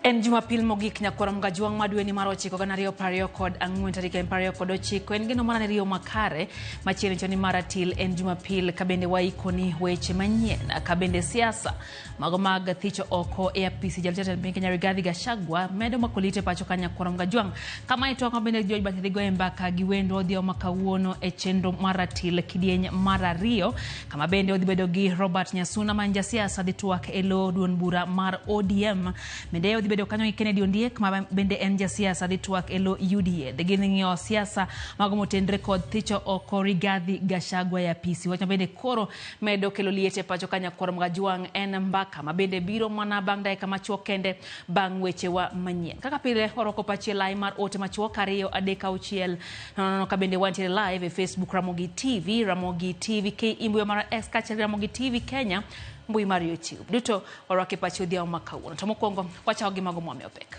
En Jumapil mogik nyakwara mgajuang madwe ni maro chiko gana rio pario kod ang'wen tarika pario kod ochiko en gino mana rio makare machielo choni maratil en Jumapil kabende waikoni weche manyien kabende siasa mago mag thicho oko e apisi jaltete piny Kenya Rigathi Gachagua medo makolite pacho ka nyakwara mgajuang kama ito kabende George Bathigo embaka giwendo odhio makawuono e chenro maratil kidieny marario kama bende odhibedo gi Robert Nyasuna manja siasa dhituak elo duon bura mar ODM mende odhibedo kanyo Kennedy Ondiek ma bende en siasa dhituak elo UDA dhiging'io siasa mago motendre kod thicho oko Rigathi Gachagua ya apisi wacha bende koro medo kelo liete pacho ka nyakwara mgajuang en mbaka ma bende biro mana bang' dakika machuok kende bang' weche wa manyien kaka pile oroko pachi lai mar ote machuok ariyo adek auchiel no kabende wantiere live e Facebook Ramogi TV ke imbwe mara X kachel Ramogi TV Kenya mbui mar YouTube duto orake pachi odhiao makawuono to mokwongo wacha ogi mago mwame opek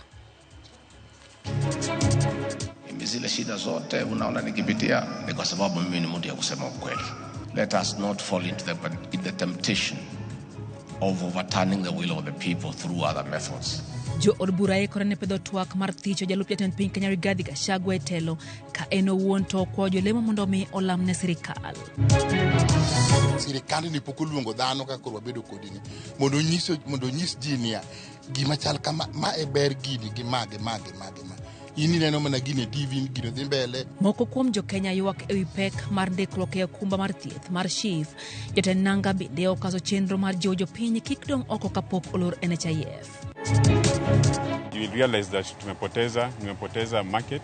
zile shida zote unaona nikipitia ni kwa sababu mimi ni mtu ya kusema ukweli. Let us not fall into the temptation of overturning the will of the people through other methods. Jo odburae korane pedho twak mar thicho jalup jatend piny Kenya Rigathi Gachagua e telo ka eno wuon to kwa jolemo mondo mi olamne sirikal. Sirikal ni pok oluongo dhano ka koro wabedo kodini mondo nyis ji niya gima chal kama ma e ber gini gi mage ini neno mana gine TV gino dhi mbele. Moko kuom jo Kenya ywak ewi pek mar ndikruok e okumba mar thieth mar SHIF jotend nanga bende okaso chenro mar jojo piny kik dong oko kapok olor NHIF. You will realize that tumepoteza market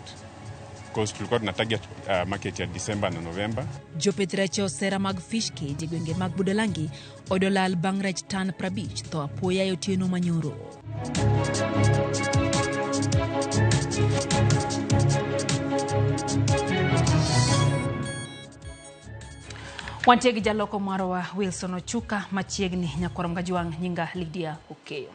because tulikuwa tuna target market ya December na November. Jo Petrecho sera mag fish cage gwenge mag Budalangi odolal bang' rech tan 50 to apoya yotieno manyoro. Wantegi jaloko marwa Wilson Ochuka machiegni nyakwara mgajuang nyinga Lydia Okeyo.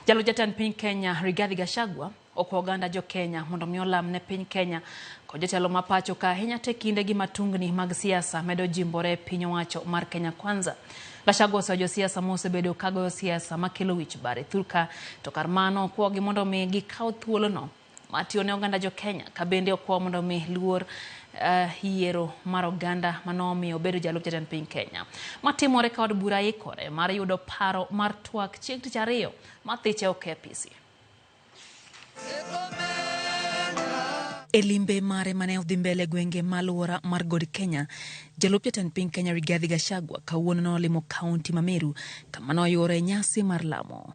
Jalo jatend piny Kenya Rigathi Gachagua okoganda jo Kenya mondo mi olamne piny Kenya ko jotelo mapacho ka ahinya te kinde gi matungni mag siasa medo jimbore piny owacho mar Kenya Kwanza. Gachagua osejo siasa mosebedo kago siasa makelo wich bare thurka to kar mano kuogi mondo mi gikaw thuolo no matione oganda jo Kenya kabende okwa mondo mi luor hiero mar oganda manomi obedo jalup jatend piny Kenya matimore ka od bura ikore mar yudo paro mar twak chieng' tich ariyo mathiche oke apisi. Elimbe mare mane odhi mbele gwenge maluora mar God Kenya jalup jatend piny Kenya Rigathi Gachagua kawuono nolimo kaunti ma Meru kama noyore nyasi mar lamo.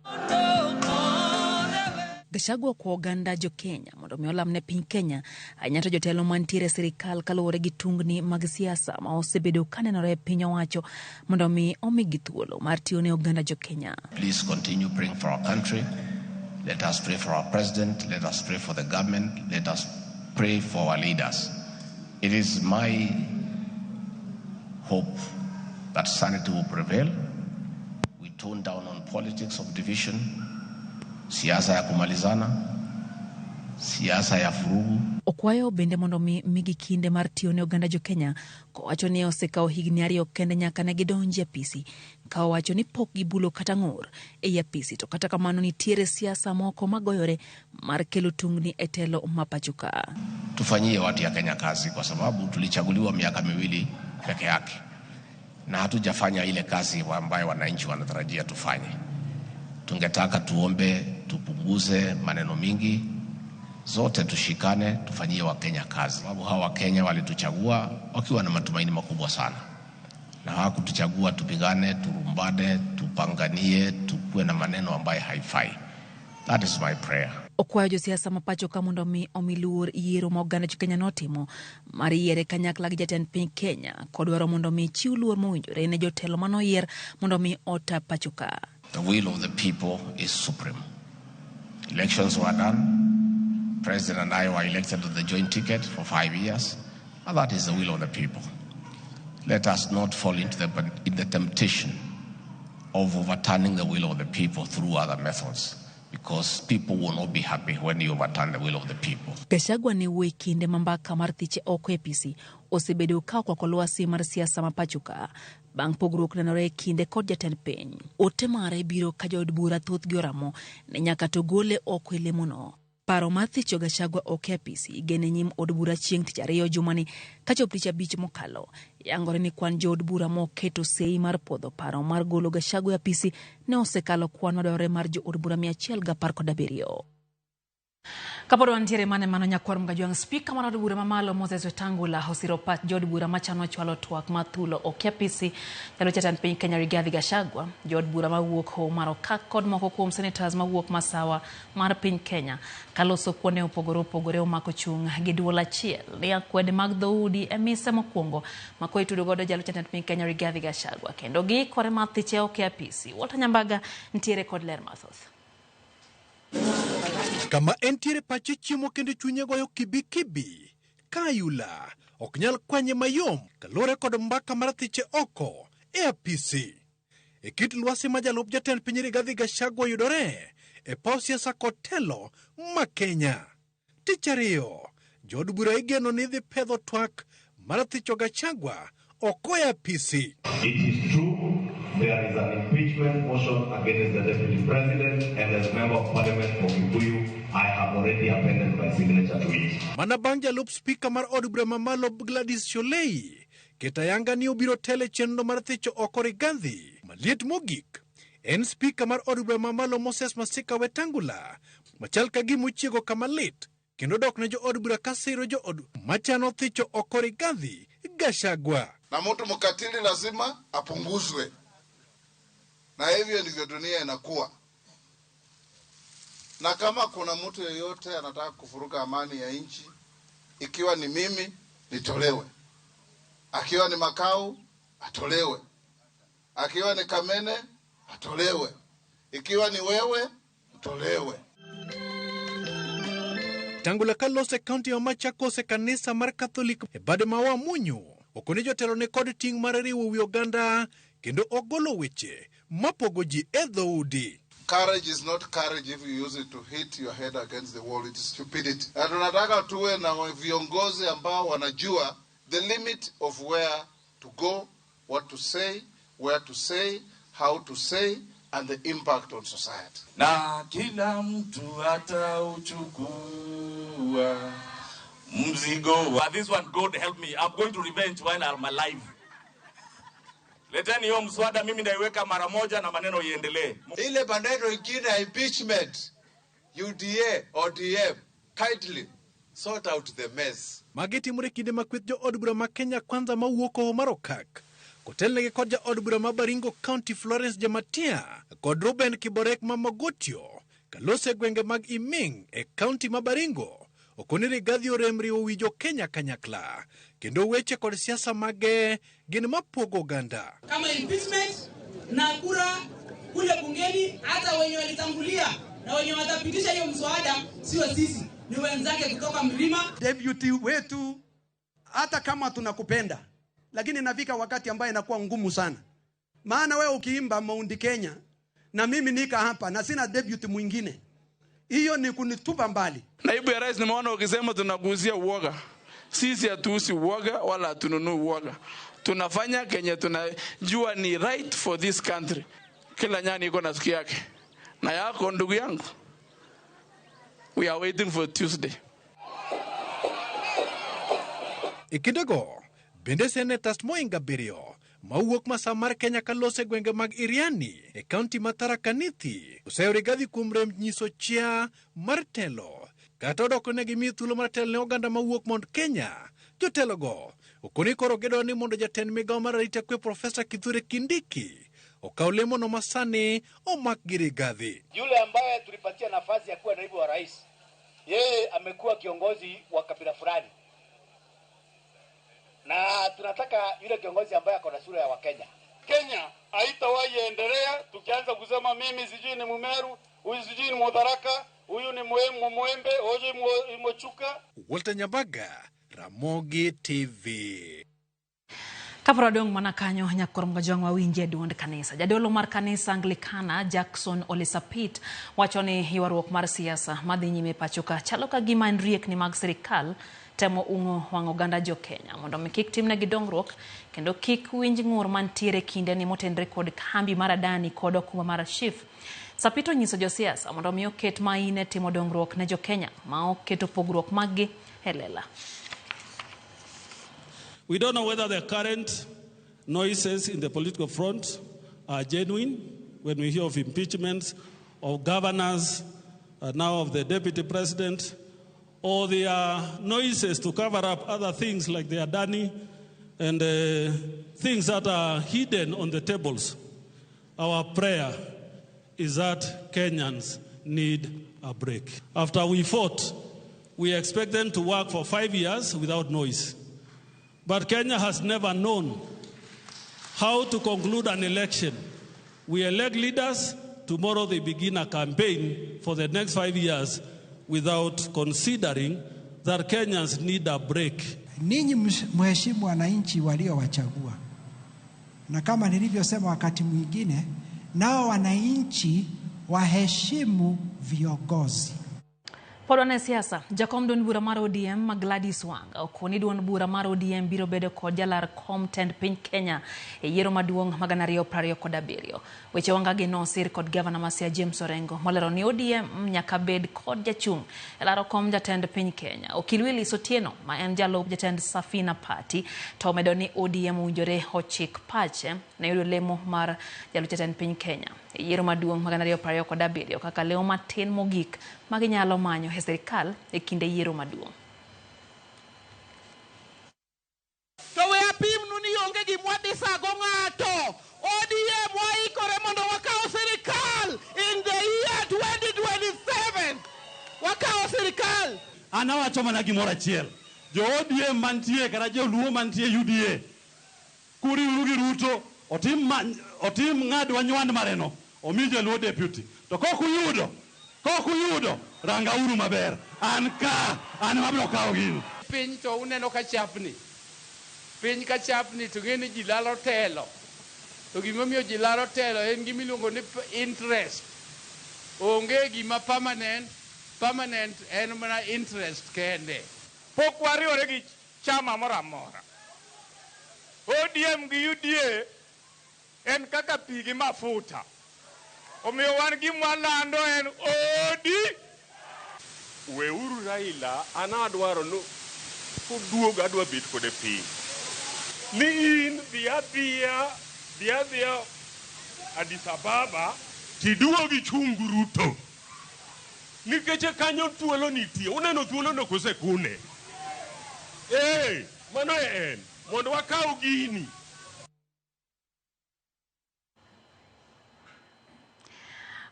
Gachagua kwa oganda jo Kenya mondo mi olamne piny Kenya anyato jotelo mantiere sirikal kaluwore gi tungni mag siasa ma osebedo kanenore piny owacho mondo mi omigi thuolo mar tiyo ne oganda jo Kenya. Please continue praying for our country. Let us pray for our president. Let us pray for the government. Let us pray for our leaders. It is my hope that sanity will prevail. We tone down on politics of division. Siasa ya kumalizana, siasa ya furugu. Okwayo bende mondo migi kinde mar tiyo ne oganda jo Kenya ko wacho ni osekao higni ariyo kende nyaka ne gidonji apisi ka wacho ni pok gibulo kata ng'ur e apisi to kata kamano nitiere siasa moko magoyore mar kelo tungni e telo mapachuka. Tufanyie watu ya Kenya kazi kwa sababu tulichaguliwa miaka 2 peke yake na hatujafanya ile kazi ambayo wananchi wanatarajia tufanye. Tungetaka tuombe tupunguze maneno mingi zote tushikane tufanyie wa Kenya kazi sababu hawa Kenya walituchagua wakiwa na matumaini makubwa sana na hawakutuchagua tupigane turumbane tupanganie tukue na maneno ambayo haifai. That is my prayer. Okwayo jo siasa mapacho ka mondo mi omiluor yiero ma oganda jo Kenya notimo mar yiere kanyakla gi jatend piny Kenya kodwaro mondo mi chiw luor mowinjore ne jotelo manoyier mondo mi ota pachoka. The will of the people is supreme. Elections were done. President and I were elected to the joint ticket for 5 years. And that is the will of the people. Let us not fall into the temptation of overturning the will of the people through other methods. Because people will not be happy when you overturn the will of the people. Gachagua ni wikinde mambaka mar thiche oko apisi osebedo ka kwa kolwasi mar siasa mapachuka bang' pogruok nenore kinde kod jatend piny. Ote mare biro ka jood bura thoth gi oramo ne nyaka to gole oko e lemono. Paro mar thicho Gachagua ok e apisi igene nyim od bura chieng' tich ariyo jumani ka chop tich abich mokalo. Yangore ni kwan jood bura moketo sei mar podho paro mar golo Gachagua e apisi ne osekalo kwan madwarore mar jood bura 117. Kapod wantiere mane mano nyakwar Mgajwang' spika mar od bura mamalo Moses Wetangula osiro pat jood bura machano chwalo twak mathulo ok e apisi jalo jatend piny Kenya Rigathi Gachagua. Jood bura mawuok ho mar Okak kod moko kuom senators mawuok masawa mar piny Kenya kaloso kuonde opogore omako chung' gi duol achiel ni akwede mag dhoudi e mise mokwongo mako itudo godo jalo jatend piny Kenya Rigathi Gachagua kendo gi kore mar thiche ok e apisi. Walter Nyambaga ntiere kod ler mathoth. Kama entiere pache chiemo kendo chunye goyo kibi Kayula ok nyal kwanye mayom kalore kod mbaka mar thiche oko e apisi. E kit lwasi ma jalup jatend piny Rigathi Gachagua yudore e paw siasa kod telo ma Kenya. Tich ariyo jood bura igeno ni dhi pedho twak mar thicho Gachagua oko e apisi. It is true there is an impeachment motion against the Deputy President and as Member of Parliament for Kikuyu, I have already appended my signature to it. Mana bang' jalup spika mar od bura mamalo Gladys Sholei ketayanga ni obiro tele chenro mar thicho oko Rigathi. Maliet mogik en spika mar od bura mamalo Moses Masika Wetangula machal ka gimuchiego kama lit kendo dok ne jo od bura kasiro jo od machano thicho oko Rigathi Gachagua. Na mtu mkatili lazima apunguzwe. Na hivyo ndivyo dunia inakuwa. Na kama kuna mtu yeyote anataka kufuruka amani ya nchi, ikiwa ni mimi, nitolewe. Akiwa ni Makau, atolewe. Akiwa ni Kamene, atolewe. Ikiwa ni wewe, tolewe. Tangula kalose kaunti ya Machakos kanisa mar Catholic e bade mawa munyu. Okoni jotelo ne kod ting' mar riwo wi oganda kendo ogolo weche mapogo ji e dhoudi. Courage is not courage if you use it to hit your head against the wall. It is stupidity. Na tunataka tuwe na viongozi ambao wanajua the limit of where to go, what to say, where to say, how to say, and the impact on society. Na kila mtu atauchukua mzigo. This one, God help me. I'm going to revenge while I'm alive. Leteni hiyo mswada mimi naiweka mara moja na maneno iendelee. Ile maneno ingine ya impeachment, UDA, ODM, kindly sort out the mess. Mageti murekide makwith jo od bura ma Kenya kwanza mawuoko mar Okak. Kotelnegi kod ja od bura ma Baringo County Florence Jamatia kod Ruben Kiborek ma Mogotio kalose gwenge mag Iming e county ma Baringo. Okoni Rigathi oremri owijo Kenya kanyakla kendo weche kod siasa mage gin mapogo ganda. Kama impeachment na kura kule bungeni, hata wenye walitangulia na wenye watapitisha hiyo mswada sio sisi, ni wenzake kutoka mlima. Deputy wetu, hata kama tunakupenda, lakini inafika wakati ambaye inakuwa ngumu sana. Maana wewe ukiimba Mount Kenya na mimi nika hapa na sina deputy mwingine, hiyo ni kunitupa mbali. Naibu ya rais, nimeona ukisema tunaguzia uoga. Sisi hatuusi uoga wala hatununui uoga. Tunafanya Kenya tunajua ni right for this country. Kila nyani iko na siku yake. Na yako ndugu yangu, we are waiting for Tuesday. Ikidego bende senators moinga birio mawuok masamar Kenya kalose gwenge mag Iriani e county ma Tharaka Nithi oseo Rigathi kuom rem nyiso chia mar telo kata odoko ne gimi thuolo mar telo ne oganda mawuok mond Kenya. Jotelo go okoni koro gedo ni mondo jatend migawo mar arita kwe Profesa Kithure Kindiki okaw lemono masani omak gi Rigathi. Yule ambaye tulipatia nafasi ya kuwa naibu wa rais, yeye amekuwa kiongozi wa kabila fulani, na tunataka yule kiongozi ambaye ako na sura ya Wakenya. Kenya haitawahi endelea tukianza kusema mimi sijui ni Mumeru, huyu sijui ni Mutharaka, huyu ni Mwembe, huyu ni Mochuka. Walter Nyambaga, Ramogi TV. Kaprodong manakanyo nyakor Mgajwang' wawinje duond kanisa. Jadolo mar kanisa Anglikana Jackson Olisapit wachoni ywaruok mar siasa madhi nyime pachoka chalo ka gima riek ni mag sirikal temo ungo wang oganda jo Kenya mondo mi kik timne gidongruok kendo kik winj ng'ur mantiere kinde ni motenre kod kambi mar Adani kod okuma mar Shif. Sapito nyiso josiasa mondo mi oket maine timo dongruok ne jo Kenya ma oketo pogruok maggi helela. We don't know whether the current noises in the political front are genuine when we hear of impeachments of governors, now of the deputy president, or there are noises to cover up other things like the Adani and things that are hidden on the tables. Our prayer is that Kenyans need a break. After we fought, we expect them to work for 5 years without noise. But Kenya has never known how to conclude an election. We elect leaders, tomorrow they begin a campaign for the next 5 years without considering that Kenyans need a break. Ninyi mheshimu wananchi waliowachagua. Na kama nilivyosema wakati mwingine, nao wananchi waheshimu viongozi. Podone siasa, jakom don bura mar ODM Gladys Wanga okoni don bura mar ODM biro bedo kod jalar kom tend piny Kenya e yiero maduong' ma 2027. Weche Wanga gi nosir kod Gavana Masia James Orengo molero ni ODM nyaka bed kod jachung' e laro kom jatend piny Kenya. Okil Willis Otieno ma en jalup jatend Safina Party to medo ni ODM winjore ochik pache ne yudo lemo mar jalup jatend piny Kenya e yiero maduong' ma 2027 kaka leo matin mogik maginyalo manyo e sirikal e kinde yiero maduong'. To we apim nuni onge gi mwadisa go ng'ato. ODM waikore mondo wakao sirikal in the year 2027. Wakao sirikal. Anawacho mana gimoro achiel. Jo ODM mantie kata jo luo mantie UDA. Kuri urugi Ruto otim ng'adwa nywand mareno. Omi jaluo deputy. To kokuyudo ranga uru maber. An mabiro kawo gino. Piny to uneno ka chapni. Piny ka chapni to ng'eni ji lalo telo. To gimomiyo ji lalo telo en gimiluongo ni interest. Onge gima permanent en mana interest kende. Pok wariwore gi chama moro amora. ODM gi UDA en kaka pi gi mafuta. Omiyo wan gimwa lando en odi. Weuru Raila anadwaro no kuduogo adwa bet kode piny. Ni in dhia Addis Ababa tiduogi chungu Ruto. Nikech kanyo thuolo nitie. Uneno thuolo no kosekune. Mano en mondo wakaw gini.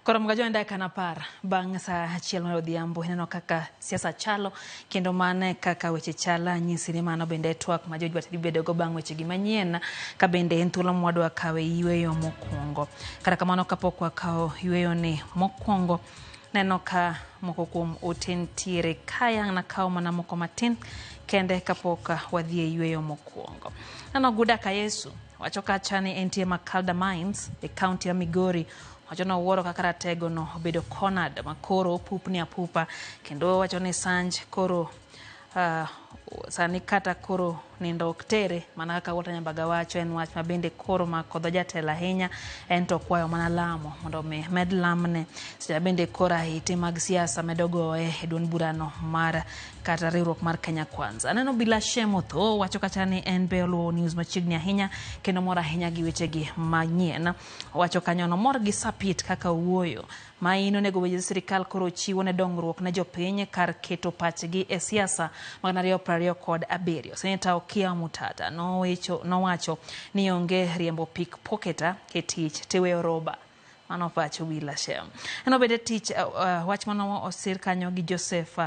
Korom gajo enda kana par bang' sa achiel mar odhiambo ineno kaka siasa chalo kendo mane kaka weche chala nyisi ni mano bende twak ma joji batidi bedo go bang' weche gi manyien ka bende en thuolo mwadwa kawe yweyo mokwongo. Kata kamano kapok wakawo yweyo ni mokwongo neno ka moko kuom oten tiere kaya na kawo mana moko matin kende kapok wadhie yweyo mokwongo. Nano Guda Kayesu wacho kacha ni entie Makalda Mines e kaunti ya Migori. Wacho no wuoro kaka ratego no obedo cornered makoro pupni apupa kendo wacho ni Sanj koro sani kata koro nindo oktere mana kaka Walter Nyambaga wacho en wach mabende koro makodho jatelo ahinya en to kwayo mana lamo mondo med lamne seche bende koro ahiti mag siasa medogo e duond burano mar kata riwruok mar Kenya Kwanza. Neno bila shemo tho wacho kacha ni en be oluwo news machiegni ahinya kendo mor ahinya gi weche gi manyien. Wacho kanyo no mor gi sapit kaka wuoyo ma ino nego weche sirikal koro chiwo ne dongruok ne jopiny kar keto pachgi e siasa mag 2027. Seneta Okiya Mutata nowacho ni onge riembo pickpocketa ke tich tiweyo roba. Mano pacho bila shem. Eno bede tich wach mano osir kanyo gi Joseph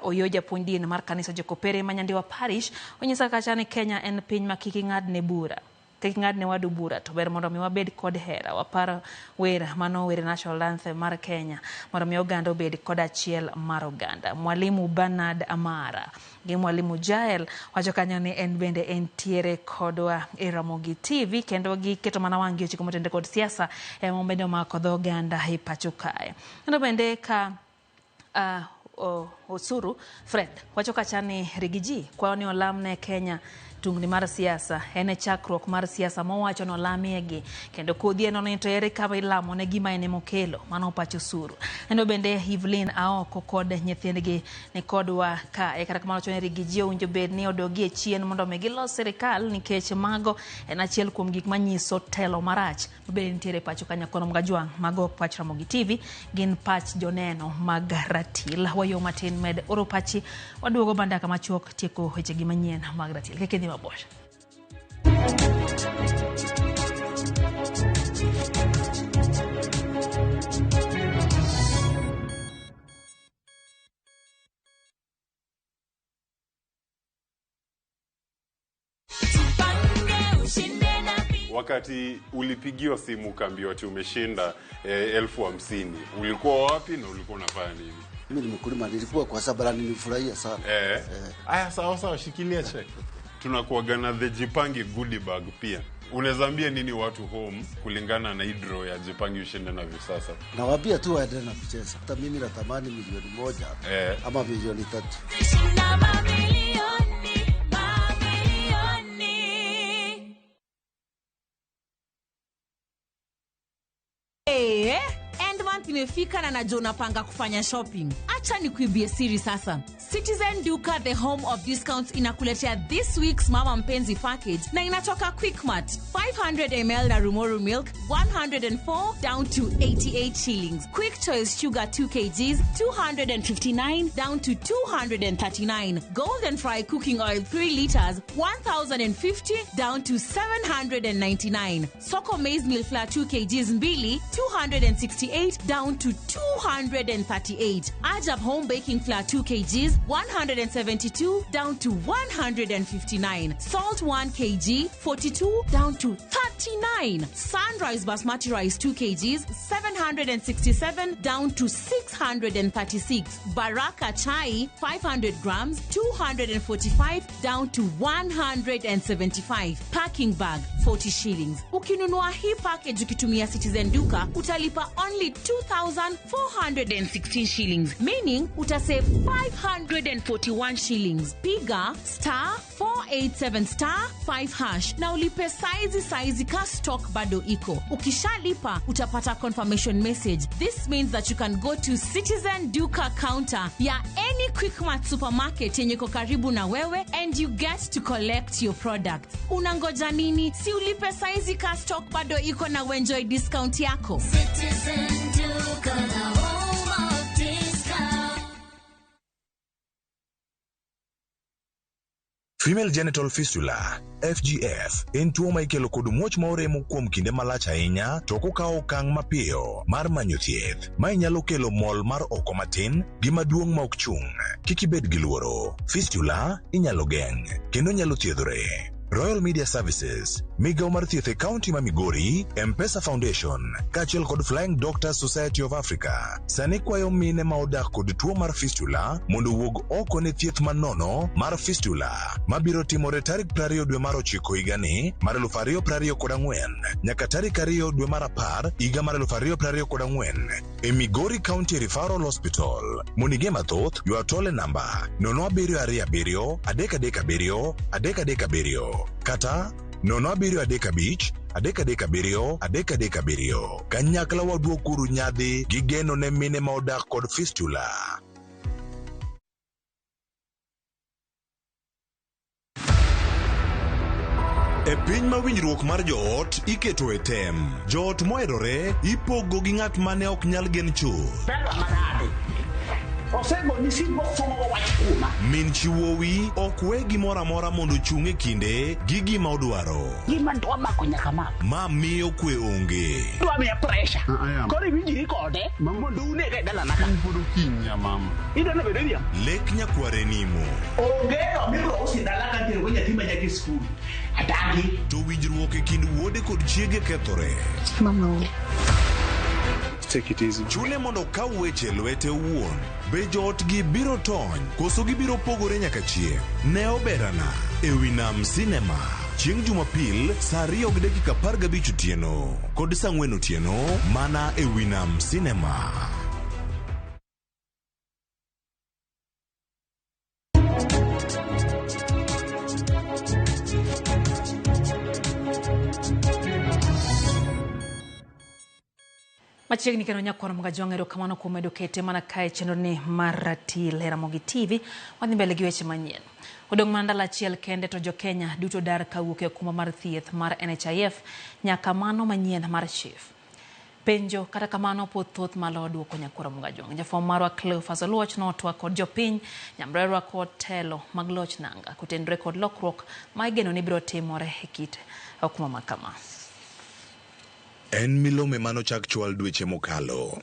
Oyo japuonj din mar kanisa Jokopere Manyandiwa Parish onyisa kacha ni Kenya en piny ma kik ng'adne bura. Kik ng'adne wadu bura to ber mondo mi wabed kod hera waparo wer mano wer national anthem mar Kenya mondo mi oganda obed kod achiel mar oganda. Mwalimu Bernard Amara gi mwalimu Jael wacho kanyo ni en bende entiere kodwa e Ramogi TV kendo giketo mana wangi ochiko motende kod siasa mobedo makodho oganda e pacho kae. Kendo bende ka osuru. Fred wacho kachani Rigiji kwa ni olamne Kenya tungni mar siasa ene chakruok mar siasa mowacho no lamiegi kendo kodhi eno ne to ere kaba ilamo ne gima ene mokelo mano pacho osuru. Eno bende Evelyn Aoko kod nyithindgi ne kodwa ka kata kamano chone Rigiji owinjo bed ni odogie chien mondo megilo sirikal nikech mago en achiel kuom gik manyiso telo marach bende nitiere pacho kanyakono Mgajwang' mago pach Ramogi TV gin pach joneno mag Ratil wayo matin med oro pachi waduogo banda kama chuok tieko weche gi manyien mag Ratil keke mabor. Wakati ulipigiwa simu ukaambiwa ati umeshinda 50,000 ulikuwa wapi na ulikuwa unafanya nini? Mimi ni mkulima, nilikuwa kwa sababu nilifurahia sana. Aya sawa shikilia check. Tunakuaga na the Jipangi goodie bag pia. Unaweza nini watu home kulingana na hidro ya Jipangi ushinde na visasa? Nawaambia tu waendelee na kucheza. Hata mimi natamani milioni 1 ama milioni 3. Endmonth imefika na najua unapanga kufanya shopping. Acha nikuibie siri sasa. Citizen Duka, the home of discounts, inakuletea this week's Mama Mpenzi package na inatoka Quickmart. 500 ml na Rumoru milk 104 down to 88 shillings. Quick Choice sugar 2 kgs 259 down to 239. Golden Fry cooking oil 3 liters 1050 down to 799. Soko maize meal flour 2 kgs mbili 268 down to 238. Ajab home baking flour 2 kgs 172 down to 159. Salt 1 kg 42 down to 39. Sunrise basmati rice 2 kgs 767 down to 636. Baraka chai 500 grams 245 down to 175. Packing bag 40 shillings. Ukinunua hii package ukitumia Citizen Duka utalipa only 2,416 shillings, meaning utasave 541 shillings. Piga *487*5# na ulipe saizi ka stock bado iko. Ukishalipa utapata confirmation message. This means that you can go to Citizen Duka counter ya any Quickmart supermarket yenye iko karibu na wewe and you get to collect your products. Unangoja nini? Si ulipe saizi ka stock bado iko na enjoy discount yako. Citizen Duka, the home of discount. Female genital fistula FGF en tuo ma ikelo kod muoch ma oremo kuom kinde malach ahinya to kokao okang' mapiyo mar manyo thieth ma inyalo kelo mol mar oko matin gi maduong' ma ok chung'. Kik ibed gi luoro, fistula inyalo geng' kendo nyalo thiedhore. Royal Media Services, Migao mar thieth e kaunti ma Migori, M-Pesa Foundation, kaachiel kod Flying Doctors Society of Africa, sani kwayo mine ma odak kod tuo mar fistula mondo wuog oko ne thieth manono mar fistula mabiro timore tarik 20 dwe mar 9 higani mar 2024 nyaka tarik 2 dwe mar 10 higa mar 2024 e Migori County Referral Hospital. Monige mathoth ywa tole namba 0727 337 337 kata 0735 kanyakla waduokuru nyadhi gi geno ne mine ma odak kod fistula. E piny ma winjruok mar joot iketo e tem. Joot moherore ipogo gi ng'at mane ok nyal gen chuth. Min chiwowi ok we gimoro amora mondo chung' e kinde gi gima odwaro. Ma miyo kwe onge. Lek nyakware nimo. To winjruok e kind wuode kod chiege kethore. Take it easy. Chune mondo kaw weche lwete wuon. Be joot gi biro tony koso gibiro pogore nyaka chieng'. Ne oberana e wi Nam Cinema. Chieng' Jumapil saa 2:15 otieno kod saa 4 otieno mana e wi Nam Cinema. Machiegni kendo nyakwar Mgajwang' erokamano kuom medo kete mana kae chenroni mar Ratil e Ramogi TV. Wadhi mbele gi weche manyien. Odong' mana ndalo achiel kende to jo-Kenya duto dar kawuok e okumba mar thieth mar NHIF nyaka mano manyien mar SHIF. Penjo kata kamano pod thoth malo duoko nyakwar Mgajwang'. Jafwambo marwa Cleophas Oluoch notwak kod jopiny nyamrerwa kod telo mag loch nanga kotenore kod lokruok ma igeno ni biro timore e kit okuma makama. En milome manochak chwal dweche mokalo.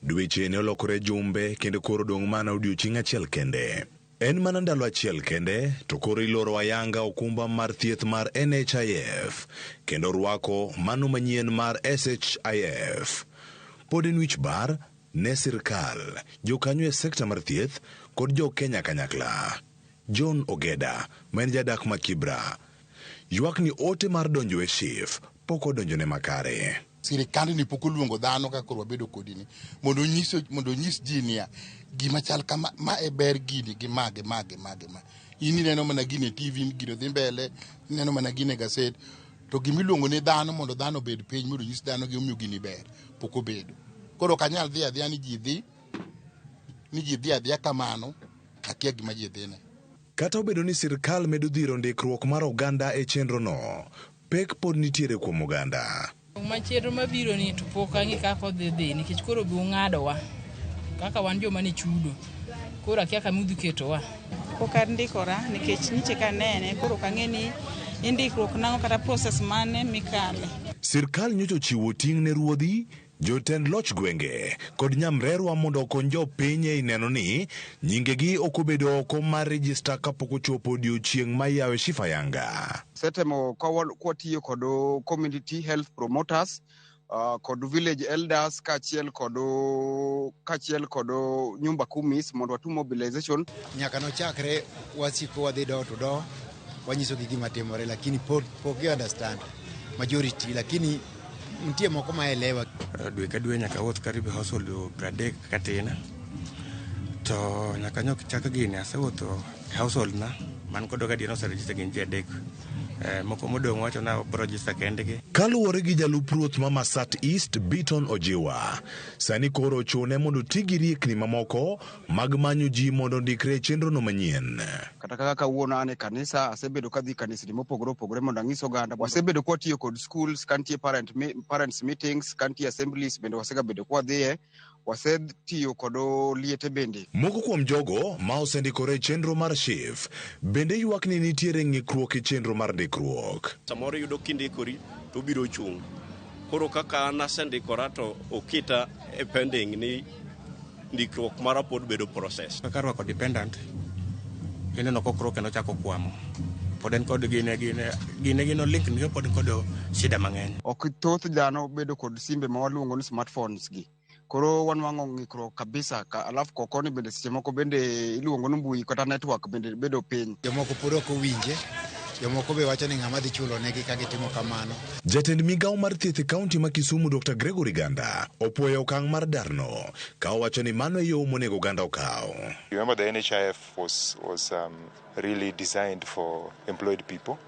Dweche ne olokore jumbe kendo koro dong' mana odiochieng' achiel kende. En mana ndalo achiel kende to koro iloro ayanga okumba mar thieth mar NHIF kendo rwako mano manyien mar SHIF. Pod en wich bar ne sirkal, jokanyo e sekta mar thieth kod jo-Kenya kanyakla. John Ogeda, maen jadak ma Kibra, ywak ni ote mar donjo e SHIF poko donjone makare. Sirikandi ni poko luongo dhano ka koro wabedo kodini mondo nyis ji niya gima chal kama ma e ber gini gi mage. Ini neno mana gine TV gino dhi mbele, neno mana gine gaset, to gimi luongo ni dhano mondo dhano bed piny mondo nyis dhano gi omiyo gini ber poko bedo. Koro kanyal dhi adhiya ni ji dhi adhiya kamano akia gima ji dhine. Kata obedo ni sirkal medo dhiro ndikruok mar oganda e chenro no, pek pod nitiere kuom oganda. Machiero mabiro ni to pok ang'e kaka odhi nikech koro bi ung'adowa kaka wan joma ni chudo. Koro akia kama udhi ketowa. Pok andikora nikech niche ka nene koro kang'e ni indikruok nang'o kata process mane mikale. Sirkal nyocho chiwo ting' ne ruodhi, jotend loch gwenge kod nyamrerwa mondo okony jopiny e neno ni nyingegi ok obedo oko mar rejista kapok ochopo odiochieng' ma iyawe SHIF ayanga. Setemo kwatiyo kod community health promoters kod village elders kachiel kod nyumba kumis mondo watum mobilization. Nyaka nochakre wasiko wadhi do to do wanyiso gi gima timore lakini pok understand majority lakini mtie moko maelewa. Dwe ka dwe nyaka wuoth karibu household 30 katin to nyaka nyok chak gini asewuotho household na man kod gadieno oseregister gin ji 3 moko modong' wacho na register kendgi. Kaluwore gi jalup ruoth ma Masat East Biton Ojiwa, sani koro chune mondo tigi riekni mamoko mag manyo ji mondo ndikre chenro no manyien. Kata kaka kawuono an e kanisa asebedo kadhi kanisni mopogore opogore mondo ang'is oganda. Wasebedo kwatiyo kod schools, kantie parents meetings, kantie assemblies bende wasebedo kwadhiye. Wasetiyo kod liete bende. Moko kuom jogo ma osendikore chenro mar SHIF bende ywak ni nitiere ng'ikruok e chenro mar ndikruok. Samoro yudo kindikori to biro chung'. Koro kaka an asendikora to okita e pending ni ndikruok mara pod bedo process. Kaka rwako dependent ineno kokro kendo chako kwamo. Pod en kod gine link ni pod kod shida mang'eny. Ok thoth dhano bedo kod simbe ma waluongo ni smartphones gi. Koro wanwang'o ng'ikruok kabisa alafu kokoni bende seche moko bende iluongo ni mbui kata network bende bedo piny. Jomoko pod ok owinje, jomoko be wacho ni ng'ama dhi chulo negi ka gitimo kamano. Jatend migawo mar thieth e kaunti ma Kisumu Dr. Gregory Ganda opuoyo okang' mar darno ka owacho ni mano e yo monego oganda okaw. Remember the NHIF was really designed for employed people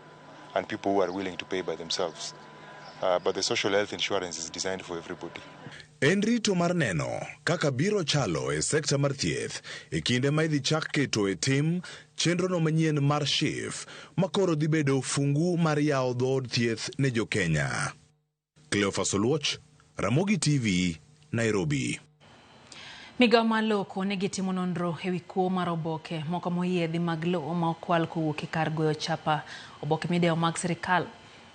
and people who are willing to pay by themselves. But the social health insurance is designed for everybody. En rito mar neno kaka biro chalo e sekta mar thieth e kinde ma idhi chak keto e tim chenro no manyien mar SHIF makoro dhi bedo fungu mar yawo dhood thieth ne jo-Kenya. Cleophas Oluoch, Ramogi TV, Nairobi. Migawo mar lowo kone gitimo nonro e wi kuo mar oboke moko moyiedhi mag lowo ma okwal kowuok e kar goyo chapa oboke midewo mag sirkal.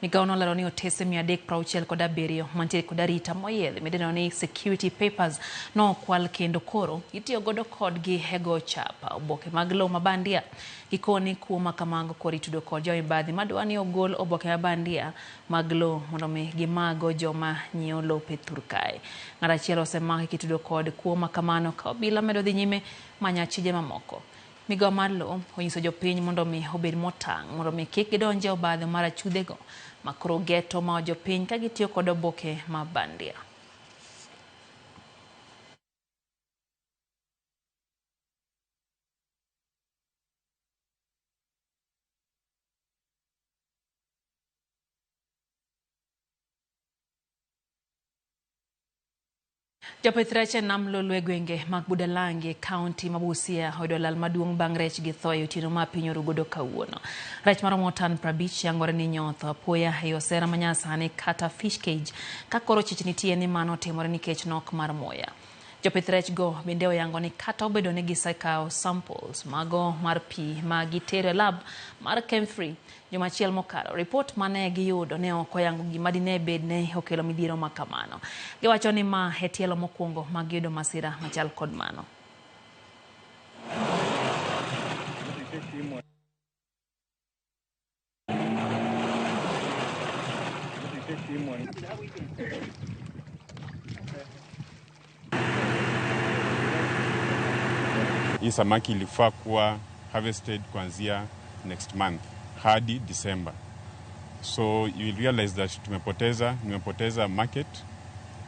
Migawo nolero ni otese 367 mantiere kod arita moyiedhi midendo ni security papers no okwal kendo koro itiyo godo kodgi e go chapa oboke mag lowo mabandia. Gikoni kuo makamago koro itudo kod jomibadhi madwa ni ogol oboke mabandia mag lowo mondo mi gimago joma nyiewo lope Turkay. Ng'at achiel osemaki kitudo kod kuo makamano ka obila medo dhi nyime manyo achije mamoko. Migawo mar lowo onyiso jopiny mondo mi obed motang' mondo mi kik gidonje obadho mar achudego makoro geto ma jopiny ka gitiyo kod oboke mabandia. Jopith rech nam lolwe gwenge mag Budalangi County ma Busia oyudo lal maduong' bang' rech gi tho e otieno ma piny orugodo kawuono. Rech maromo tan 50 yangore ni nyotho apoya e osera manyasani kata fish cage ka koro chich nitie ni mano timore nikech nok mar muya. Jopith rech go bende oyango ni kata obedo ni gisekawo samples mago mar pi ma gitero e lab mar Kemfree jomachiel mokalo. Report mane giyudo ne ok oyango gima dine bed ne okelo midhiero ma kamano. Giwacho ni ma e tielo mokwongo mag yudo masira machal kod mano. Hii samaki ilifaa kuwa harvested kuanzia next month hadi December. So you will realize that nimepoteza market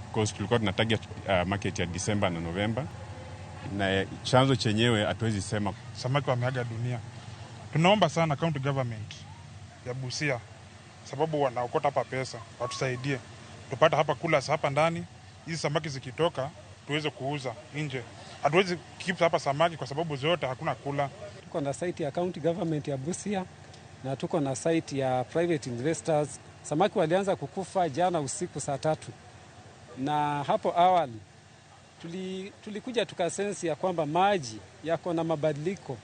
because tulikuwa tuna target market ya December na November. Na chanzo chenyewe hatuwezi sema. Samaki wameaga dunia. Tunaomba sana county government ya Busia sababu wanaokota hapa pesa, watusaidie. Tupate hapa kula hapa ndani, hizi samaki zikitoka tuweze kuuza nje. Hatuwezi keep hapa samaki kwa sababu zote hakuna kula. Tuko na site ya county government ya Busia na tuko na site ya private investors. Samaki walianza kukufa jana usiku saa 3. Na hapo awali tulikuja tukasensi ya kwamba maji yako na mabadiliko,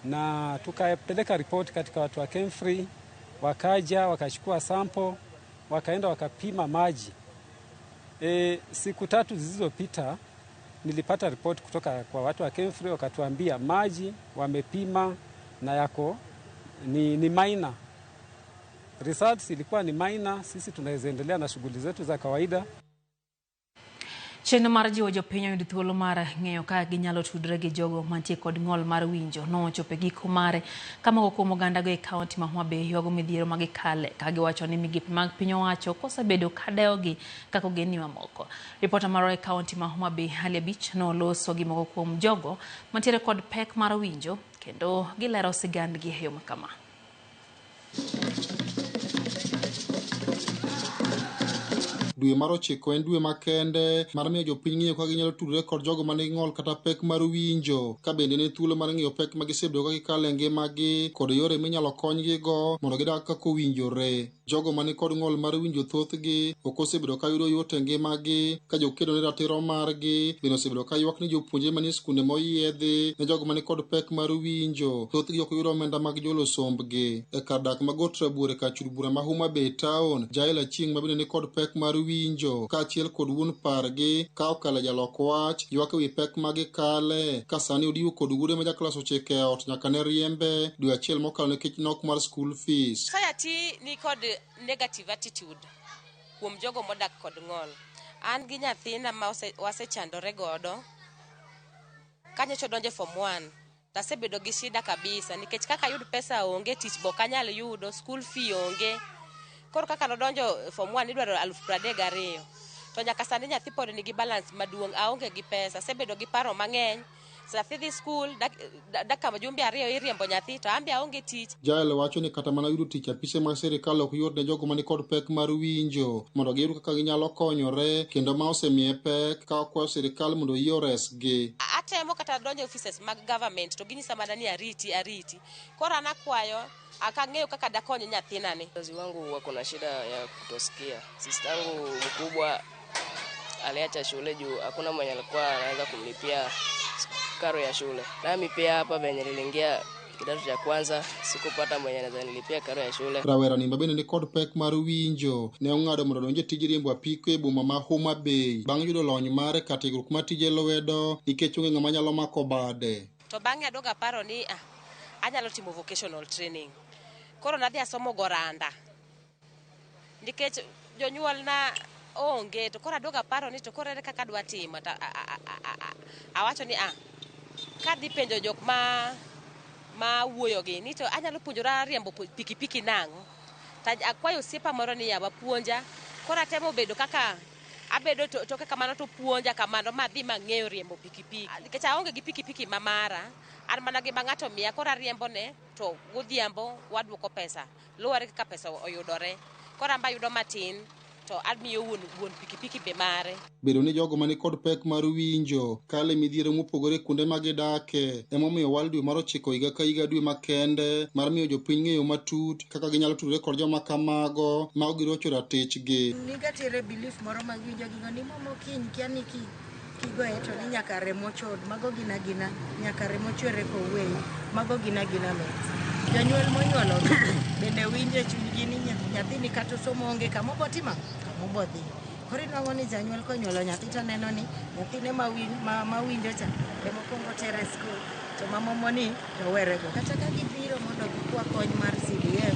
na tukapeleka report katika watu wa Kemfree, wakaja wakachukua sample, wakaenda wakapima maji. Siku 3 zilizopita nilipata report kutoka kwa watu wa Kemfree, wakatuambia maji wamepima na yako ni minor. Results ilikuwa ni minor. Sisi tunaweza endelea na shughuli zetu za kawaida. Chenro mar jiwo jopiny oyud thuolo mar ng'eyo ka ginyalo tudore gi jogo mantie kod ng'ol mar winjo nochopo e giko mare kama kuom ogandago e kaunti ma Homa Bay ywago midhiero magikale ka giwacho ni migepe mag piny owacho kosebedo kadewogi kaka ogendni mamoko. Ripota marwa e kaunti ma Homa Bay Halia Beach noloso gi moko kuom jogo mantiere kod pek mar winjo kendo gilero sigandgi e yo makama. Dwe mar 9 en dwe makende mar miyo jopiny ng'eyo ka ginyalo tudore kod jogo ma nigi ng'ol kata pek mar winjo, ka bende ne thuolo mar ng'eyo pek ma gisebedo ka gikale ngimagi kod yore minyalo konygigo mondo gidag kaka owinjore. Jogo ma ni kod ng'ol mar winjo thothgi ok osebedo ka yudo yot e ngimagi, ka jokedo ne ratiro margi bende osebedo ka ywak ni jopuonjre manie skunde moyiedhi ne jogo ma ni kod pek mar winjo. Thothgi ok yudo omenda mag jolo sombgi. E kar dak ma Got Rabuor e kachur bura ma Homa Bay Town, Jael Achieng' ma bende ni kod pek mar winjo kaachiel kod wuon pargi ka okalo jalok wach ywak wi pek magikale ka sani odiwo kod wuode ma jaklas 9 e ot nyaka ne riembe dwe achiel mokalo nikech nok mar school fees. Society ni kod negative attitude kuom jogo modak kod ng'ol. An gi nyathina ma wasechandore godo kanyocha donje form 1 tasebedo gi shida kabisa nikech kaka yud pesa onge, tich bok anyal yudo, school fee onge. Koro kaka nodonjo form 1 idwaro 32,000 to nyaka sani nyathi pod nigi balance maduong', aonge gi pesa, sebedo gi paro mang'eny. Sathi dhi school daka majumbe 2 iriembo nyathi to ambi aonge tich. Jael wacho ni kata mana yudo tich apise mag sirikal ok yot ne jogo mani kod pek mar winjo mondo giyud kaka ginyalo konyore, kendo ma osemiye pek ka okwayo sirikal mondo oyie oresgi. Atemo kata donjo offices mag government to ginyisa mana ni ariti. Koro anakwayo akang'eyo kaka dakonyo nyathina ni. Wazazi wangu wako na shida ya kutosikia. Sister yangu mkubwa aliacha shule juu hakuna mwenye alikuwa anaweza kumlipia karo ya shule. Nami pia hapa venye niliingia kidato cha kwanza sikupata mwenye anaweza nilipia karo ya shule. Rawera ni mabende ni kod pek mar winjo ne ong'ado mondo donje tij riembo apiko e boma ma Homa Bay bang' yudo lony mare kata tiegruok mar tije lwedo nikech onge ng'ama nyalo mako bade. To bang'e adoga paro ni anyalo timo vocational training. Koro nadhi asomo goranda nikech jonyuol na onge, to koro adoga paro ni to koro kaka adwa timo. Awacho ni kadhi penjo jok ma wuoyogi ni to anyalo puonjora riembo pikipiki nang'o. Akwayo osiepa moro ni yawa puonja. Koro atemo bedo kaka abedo to kaka mano to puonja kamano madhi mang'eyo riembo pikipiki. Nikech aonge gi pikipiki mamara, an mana gi ng'ato miya, koro ariembo ne to godhiambo waduoko pesa. Luwore kaka pesa oyudore. Koro amba yudo matin to admiyo wuon pikipiki be mare. Bedo ni jogo mani kod pek mar winjo kale midhiero mopogore kuonde ma gidake emomiyo wal dwe mar 9 higa ka higa dwe makende mar miyo jopiny ng'eyo matut kaka ginyalo tudore kod joma kamago ma girocho ratichgi. Nigatiere belief moro mag winjo gigo ni momo kiny kia ni kigoe to ni nyaka remo chod mago gina nyaka remo chwere kowe mago gina met. Jonyuol monyuolo bende winjo chunygi ni nyathini kata somo onge kama obotima kama obodhi. Koro inwang'o ni janyuol konyuolo nyathi to neno ni nyathine ma winjo cha ema okuongo tere skul to mamomoni to werego. Kata ka gibiro mondo gikwa kony mar CDF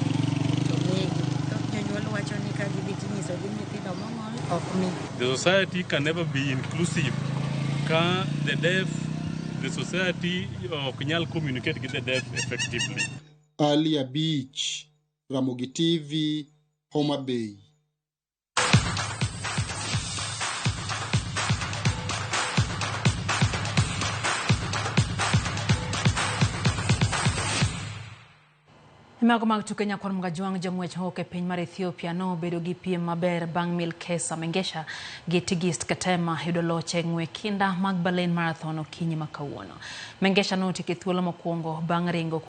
to migi. Jonyuol wacho ni ka gidhi tinyiso gi nyithindo mong'ol ok mi. The society can never be inclusive. Ka the society ok nyal communicate with the deaf effectively. Alia Beach, Ramogi TV, Homa Bay. Mago mag tuke nyakwar mga juang jamwech hoke piny mar Ethiopia no bedo gi piem maber bang' Milkesa Mengesha gi Tigist Katema yudo loche ng'we kinda mag Berlin Marathon okinyi makawuono. Mengesha no tiki thuolo mokwongo bang' ringo